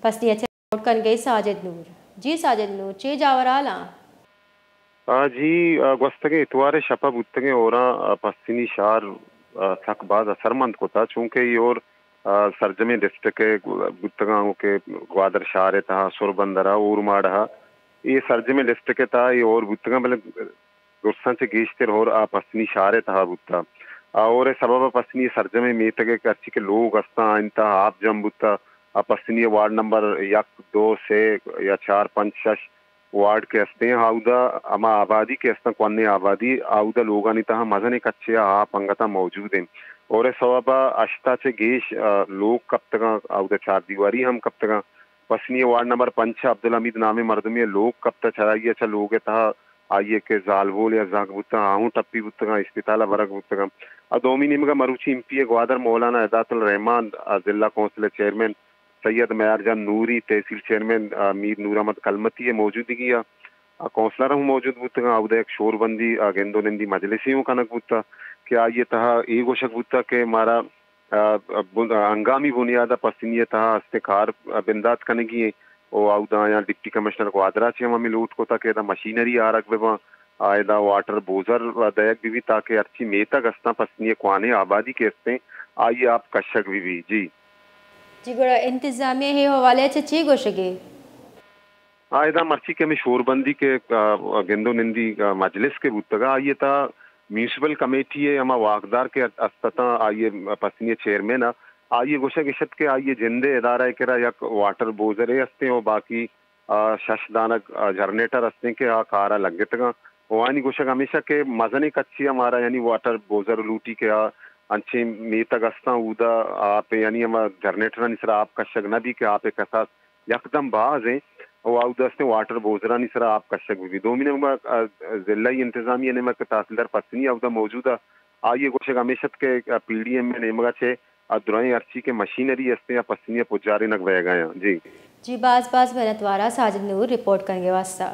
पसनी अच्छे नोट कर गई साजिद नूर। जी साजिद नूर चे जावराला जी gwastage itware shapa buttage ora pastini shar sak baz asarmand kota chunke yor sarjame district buttaga ke gwadar share ta surbandara urmada ये सर्जमे district था ये और बुत्तगा मतलब गुस्सा से गेस्टर और आ पसनी शारे था बुत्ता और सबब पसनी सर्जमे मेतगे करची के लोग अस्ता इंता आप जम बुत्ता आ पसनी वार्ड नंबर 1 2 से या 4 5 6 वार्ड के अस्ते हैं आउदा अमा आबादी के अस्ता कोन्ने आबादी आउदा लोगानी ता मजने कच्चे आ पंगता मौजूद हैं और सबब अश्ता से गेश लोग कब तक आउदा चार दीवारी हम कब तक पसनी वार्ड नंबर 5 अब्दुल हमीद नामे मर्दमी लोग कब तक चराइए अच्छा लोग था आइए के जालवोल या जाग बुत्ता आहू टप्पी बुत्ता इस्पिताला बरक बुत्ता अदोमी निमगा मरुची एमपी ग्वादर मौलाना अदातुल रहमान जिला कौंसिल चेयरमैन सैयद मयारजान नूरी तहसील चेयरमैन मीर नूर अहमद कलमती है मौजूदगी कौंसलर हूँ मौजूद बुत्ता उदय एक शोरबंदी गेंदो निंदी मजलिसी कनक बुत्ता क्या ये तहा एगो शक बुत्ता के मारा हंगामी बुनियादा पसनीय तहा अस्तेकार बिंदात कनगी ओ आउदा या डिप्टी कमिश्नर को आदरा चे हम लूट को तक मशीनरी आ रख बेवा आयदा वाटर बोजर दयक भी ताकि अच्छी मेता गस्ता पसनीय क्वाने आबादी के अस्ते आइए आप कशक भी जी जी गुड़ा इंतजामिया हे हवाले से चे गोशगे आयदा मर्ची के में शोरबंदी के गेंदो निंदी मजलिस के बुतगा आइए था म्यूनिसिपल कमेटी है हमा वाकदार के अस्तता आइए पसनीय चेयरमैन आइए गोशक इशत के आइए जिंदे इदारा करा या वाटर बोजरे अस्ते हो बाकी शशदानक जनरेटर अस्ते के कारा लगतगा वानी गोशक हमेशा के मजने कच्ची हमारा यानी वाटर बोजर लूटी के अच्छे मेतक अस्ता उदा आप यानी हम जनरेटर निसरा आप कशक न भी के आप एक साथ यकदम बाज हैं और आउदस्ते वाटर बोजरा निसरा आप कशक भी दो मिनट जिला इंतजामिया ने मक तहसीलदार पसनी आउदा मौजूदा आइए गोशक हमेशा के पीडीएम में नेमगा छे दुराई अर्ची के मशीनरी अस्ते या पसनिया पुजारी नक बह गए जी जी बाज बाज बनतवारा साजिद नूर रिपोर्ट करेंगे वास्ता।